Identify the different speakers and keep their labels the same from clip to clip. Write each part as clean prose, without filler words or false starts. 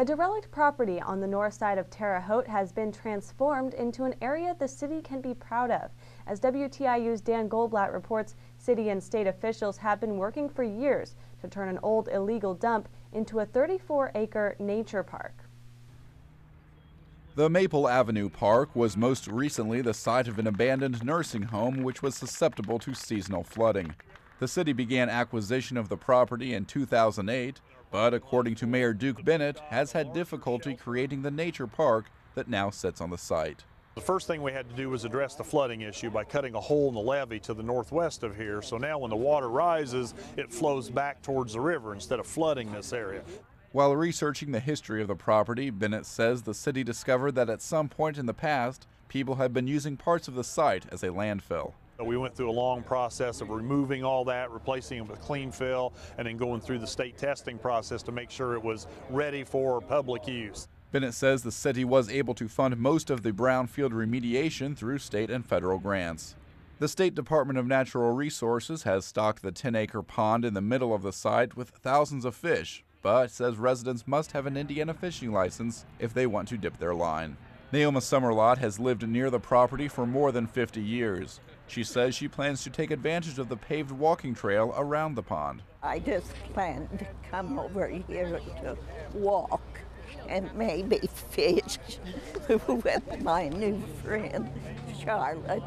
Speaker 1: A derelict property on the north side of Terre Haute has been transformed into an area the city can be proud of. As WTIU's Dan Goldblatt reports, city and state officials have been working for years to turn an old illegal dump into a 34-acre nature park.
Speaker 2: The Maple Avenue Park was most recently the site of an abandoned nursing home which was susceptible to seasonal flooding. The city began acquisition of the property in 2008, but according to Mayor Duke Bennett, has had difficulty creating the nature park that now sits on the site.
Speaker 3: The first thing we had to do was address the flooding issue by cutting a hole in the levee to the northwest of here. So now when the water rises, it flows back towards the river instead of flooding this area.
Speaker 2: While researching the history of the property, Bennett says the city discovered that at some point in the past, people had been using parts of the site as a landfill.
Speaker 3: We went through a long process of removing all that, replacing it with clean fill, and then going through the state testing process to make sure it was ready for public use.
Speaker 2: Bennett says the city was able to fund most of the brownfield remediation through state and federal grants. The State Department of Natural Resources has stocked the 10-acre pond in the middle of the site with thousands of fish, but says residents must have an Indiana fishing license if they want to dip their line. Naoma Summerlot has lived near the property for more than 50 years. She says she plans to take advantage of the paved walking trail around the pond.
Speaker 4: I just plan to come over here to walk and maybe fish with my new friend, Charlotte.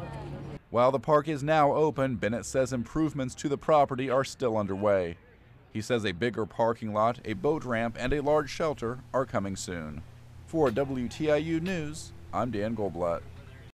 Speaker 2: While the park is now open, Bennett says improvements to the property are still underway. He says a bigger parking lot, a boat ramp, and a large shelter are coming soon. For WTIU News, I'm Dan Goldblatt.